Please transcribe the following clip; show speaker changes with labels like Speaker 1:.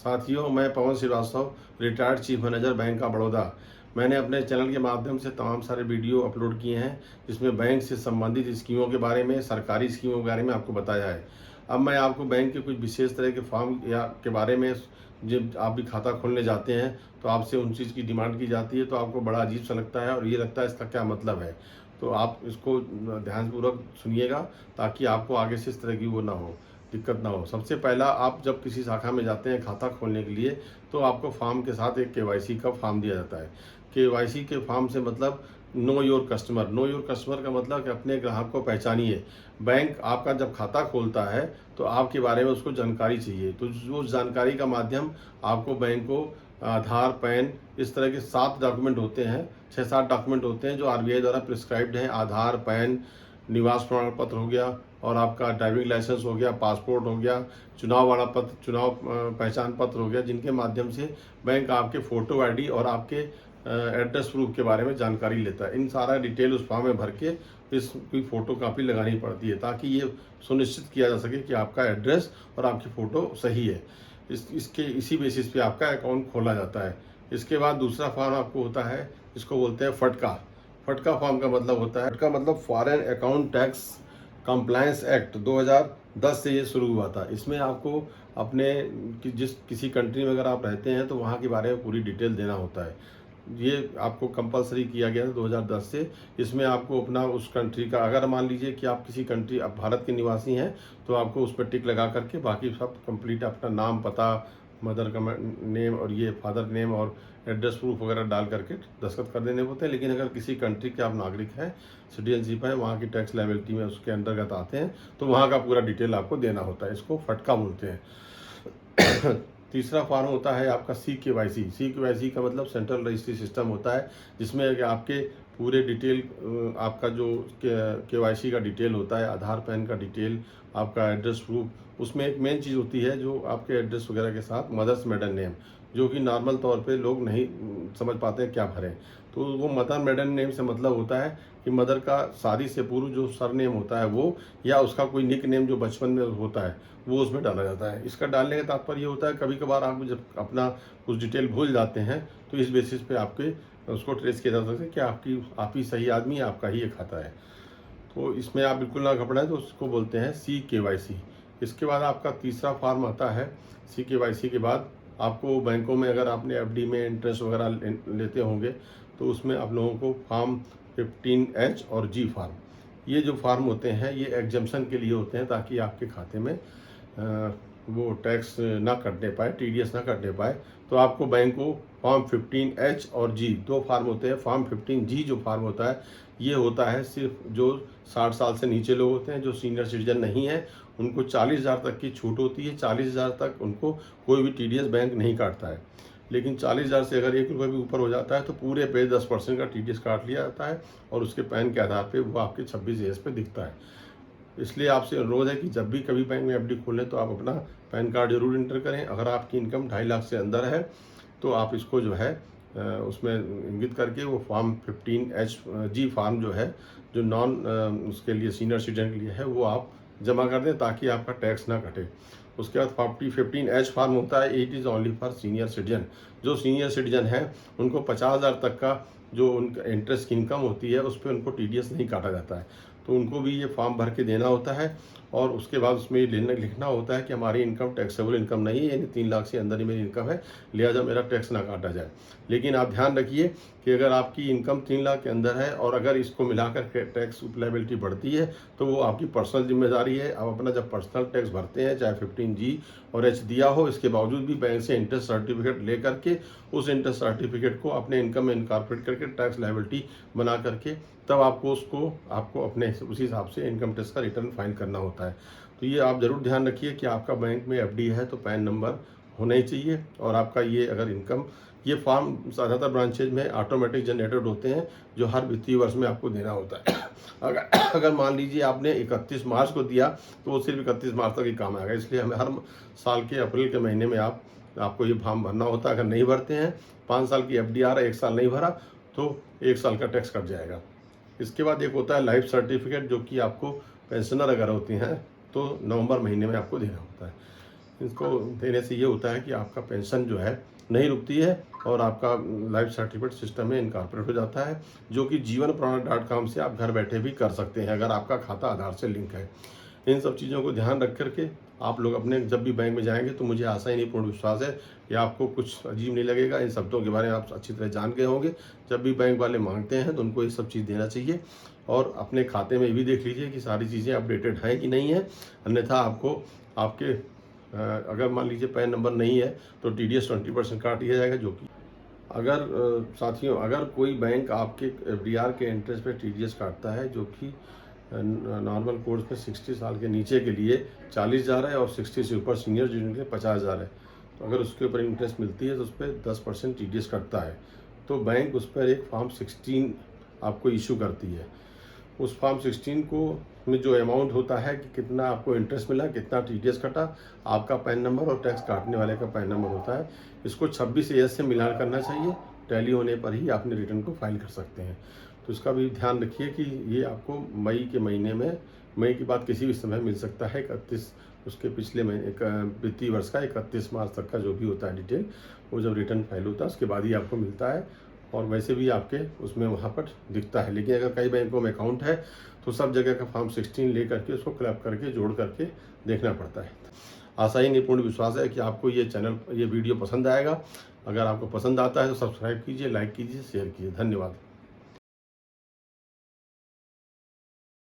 Speaker 1: साथियों, मैं Pawan Srivastava, retired chief manager bank of Baroda. मैंने अपने चैनल के माध्यम से तमाम सारे वीडियो अपलोड किए हैं जिसमें बैंक से संबंधित स्कीमों के बारे में, सरकारी स्कीमों के बारे में आपको बताया है। अब मैं आपको बैंक के कुछ विशेष तरह के फॉर्म या के बारे में, जब आप भी खाता खोलने जाते हैं तो आपसे उन चीज़ की डिमांड की जाती है तो आपको बड़ा अजीब सा लगता है और ये लगता है इसका क्या मतलब है। तो आप इसको ध्यानपूर्वक सुनिएगा ताकि आपको आगे से इस तरह की वो ना हो, दिक्कत ना हो। सबसे पहला, आप जब किसी शाखा में जाते हैं खाता खोलने के लिए तो आपको फॉर्म के साथ एक केवाईसी का फॉर्म दिया जाता है। केवाईसी के फॉर्म से मतलब know your customer. Know your customer का मतलब कि अपने ग्राहक को पहचानिए। बैंक आपका जब खाता खोलता है तो आपके बारे में उसको जानकारी चाहिए, तो जो जानकारी का माध्यम आपको बैंक को आधार, पैन, इस तरह के 7 डॉक्यूमेंट होते हैं, 6-7 डॉक्यूमेंट होते हैं जो आरबीआई द्वारा प्रिस्क्राइब्ड हैं। आधार, पैन, निवास प्रमाण पत्र हो गया और आपका ड्राइविंग लाइसेंस हो गया, पासपोर्ट हो गया, चुनाव वाला पत्र, चुनाव पहचान पत्र हो गया, जिनके माध्यम से बैंक आपके फ़ोटो आईडी और आपके एड्रेस प्रूफ के बारे में जानकारी लेता है। इन सारा डिटेल उस फॉर्म में भर के इसकी फ़ोटो कापी लगानी पड़ती है ताकि ये सुनिश्चित किया जा सके कि आपका एड्रेस और आपकी फ़ोटो सही है। इसी बेसिस पे आपका अकाउंट खोला जाता है। इसके बाद दूसरा फॉर्म आपको होता है, इसको बोलते हैं फटका। फटका फॉर्म का मतलब होता है, फटका मतलब foreign account tax compliance act 2010 से ये शुरू हुआ था। इसमें आपको अपने किसी कंट्री में अगर आप रहते हैं तो वहाँ के बारे में पूरी डिटेल देना होता है। ये आपको कंपलसरी किया गया था 2010 से। इसमें आपको अपना उस कंट्री का, अगर मान लीजिए कि आप किसी कंट्री, आप भारत के निवासी हैं तो आपको उस पर टिक लगा करके बाकी सब कंप्लीट अपना नाम, पता, मदर का नेम और ये फादर नेम और एड्रेस प्रूफ वगैरह डाल करके दस्तखत कर देने होते हैं। लेकिन अगर किसी कंट्री के आप नागरिक हैं, सिटीजनशिप है, वहाँ की टैक्स लायबिलिटी में उसके अंतर्गत आते हैं तो वहाँ का पूरा डिटेल आपको देना होता है। इसको फटका बोलते हैं। तीसरा फॉर्म होता है आपका CKYC। CKYC का मतलब सेंट्रल रजिस्ट्री सिस्टम होता है, जिसमें आपके पूरे डिटेल, आपका जो KYC का डिटेल होता है, आधार, पैन का डिटेल, आपका एड्रेस प्रूफ, उसमें एक मेन चीज़ होती है जो आपके एड्रेस वगैरह के साथ मदर्स मेडन नेम, जो कि नॉर्मल तौर पे लोग नहीं समझ पाते हैं क्या भरें। तो वो मदर मेडन नेम से मतलब होता है कि मदर का शादी से पूर्व जो सरनेम होता है वो, या उसका कोई निक नेम जो बचपन में होता है वो उसमें डाला जाता है। इसका डालने का तात्पर्य ये होता है, कभी कभार आप जब अपना कुछ डिटेल भूल जाते हैं तो इस बेसिस पे आपके उसको ट्रेस किया जा सकता है कि आप ही सही आदमी, आपका ही ये खाता है। तो इसमें आप बिल्कुल ना घबराएं, तो उसको बोलते हैं CKYC। इसके बाद आपका तीसरा फॉर्म आता है। CKYC के बाद आपको बैंकों में, अगर आपने FD में इंटरेस्ट वगैरह लेते होंगे तो उसमें आप लोगों को फॉर्म 15H और G फॉर्म, ये जो फार्म होते हैं ये एग्जम्पशन के लिए होते हैं ताकि आपके खाते में वो टैक्स ना कटने पाए, TDS ना कटने पाए। तो आपको बैंक को फॉर्म 15H और G, 2 फार्म होते हैं। फॉर्म 15G जो फार्म होता है ये होता है सिर्फ जो 60 साल से नीचे लोग होते हैं, जो सीनियर सिटीजन नहीं है, उनको 40,000 तक की छूट होती है। 40,000 तक उनको कोई भी TDS बैंक नहीं काटता है। लेकिन 40,000 से अगर 1 रुपये भी ऊपर हो जाता है तो पूरे पे 10% का TDS काट लिया जाता है और उसके पैन के आधार पे वो आपके 26 पे दिखता है। इसलिए आपसे अनुरोध है कि जब भी कभी बैंक में FD खोलें तो आप अपना पैन कार्ड जरूर इंटर करें। अगर आपकी इनकम 2.5 लाख से अंदर है तो आप इसको जो है उसमें इंगित करके वो फॉर्म 15G फॉर्म जो है, जो नॉन उसके लिए सीनियर सिटीजन के लिए है, वो आप जमा कर दें ताकि आपका टैक्स ना कटे। उसके बाद 15H फॉर्म होता है, it is only for senior citizen. जो सीनियर सिटीजन है उनको 50,000 तक का जो उनका इंटरेस्ट की इनकम होती है उस पर उनको TDS नहीं काटा जाता है। तो उनको भी ये फॉर्म भर के देना होता है और उसके बाद उसमें लिखना होता है कि हमारी इनकम टैक्सेबल इनकम नहीं है, यानी 3 लाख से अंदर ही मेरी इनकम है, लिहाजा मेरा टैक्स ना काटा जाए। लेकिन आप ध्यान रखिए कि अगर आपकी इनकम 3 लाख के अंदर है और अगर इसको मिलाकर टैक्स लायबिलिटी बढ़ती है तो वो आपकी पर्सनल जिम्मेदारी है। आप अपना जब पर्सनल टैक्स भरते हैं, चाहे 15G और H दिया हो, इसके बावजूद भी बैंक से इंटरेस्ट सर्टिफिकेट ले करके उस इंटरेस्ट सर्टिफिकेट को अपने इनकम में इनकॉर्पोरेट करके टैक्स लायबिलिटी बना करके तब आपको अपने उसी हिसाब से इनकम टैक्स का रिटर्न फाइल करना होता है। तो ये आप ज़रूर ध्यान रखिए कि आपका बैंक में FD है तो पैन नंबर होना ही चाहिए। और आपका ये अगर इनकम, ये फॉर्म ज़्यादातर ब्रांचेज में ऑटोमेटिक जनरेटेड होते हैं जो हर वित्तीय वर्ष में आपको देना होता है। अगर मान लीजिए आपने 31 मार्च को दिया तो वो सिर्फ 31 मार्च तक ही काम आएगा। इसलिए हमें हर साल के अप्रैल के महीने में आपको ये फॉर्म भरना होता है। अगर नहीं भरते हैं, 5 साल की FD आ रहा है, 1 साल नहीं भरा तो 1 साल का टैक्स कट जाएगा। इसके बाद एक होता है लाइफ सर्टिफिकेट, जो कि आपको पेंशनर अगर होती हैं तो नवंबर महीने में आपको देना होता है। इसको देने से ये होता है कि आपका पेंशन जो है नहीं रुकती है और आपका लाइफ सर्टिफिकेट सिस्टम में इनकॉर्पोरेट हो जाता है, जो कि जीवन प्रमाण.com से आप घर बैठे भी कर सकते हैं अगर आपका खाता आधार से लिंक है। इन सब चीज़ों को ध्यान रख करके आप लोग अपने जब भी बैंक में जाएंगे तो मुझे आशा ही नहीं पूर्ण विश्वास है कि आपको कुछ अजीब नहीं लगेगा। इन शब्दों के बारे में आप अच्छी तरह जान गए होंगे। जब भी बैंक वाले मांगते हैं तो उनको ये सब चीज़ देना चाहिए और अपने खाते में ये भी देख लीजिए कि सारी चीज़ें अपडेटेड हैं कि नहीं है। अन्यथा आपको आपके अगर मान लीजिए पैन नंबर नहीं है तो TDS 20% काट दिया जाएगा। जो कि अगर साथियों अगर कोई बैंक आपके FDR के इंटरेस्ट पे TDS काटता है जो कि नॉर्मल कोर्स में 60 साल के नीचे के लिए 40,000 है और 60 से ऊपर सीनियर जूनियर के लिए 50,000 है, तो अगर उसके ऊपर इंटरेस्ट मिलती है तो उस पर 10% TDS कटता है। तो बैंक उस पर एक फॉर्म 16 आपको इशू करती है। उस फॉर्म 16 को में जो अमाउंट होता है कि कितना आपको इंटरेस्ट मिला, कितना TDS कटा, आपका पैन नंबर और टैक्स काटने वाले का पैन नंबर होता है। इसको 26 AS से मिलान करना चाहिए। टैली होने पर ही अपने रिटर्न को फाइल कर सकते हैं। तो इसका भी ध्यान रखिए कि ये आपको मई के महीने में, मई के बाद किसी भी समय मिल सकता है। 31 उसके पिछले महीने वित्तीय वर्ष का 31 मार्च तक का जो भी होता है डिटेल, वो जब रिटर्न फाइल होता है उसके बाद ही आपको मिलता है। और वैसे भी आपके उसमें वहाँ पर दिखता है। लेकिन अगर कई बैंकों में अकाउंट है तो सब जगह का फॉर्म 16 ले करके उसको क्लैप करके जोड़ करके देखना पड़ता है। आशा ही नहीं पूर्ण विश्वास है कि आपको ये वीडियो पसंद आएगा। अगर आपको पसंद आता है तो सब्सक्राइब कीजिए, लाइक कीजिए, शेयर कीजिए। धन्यवाद।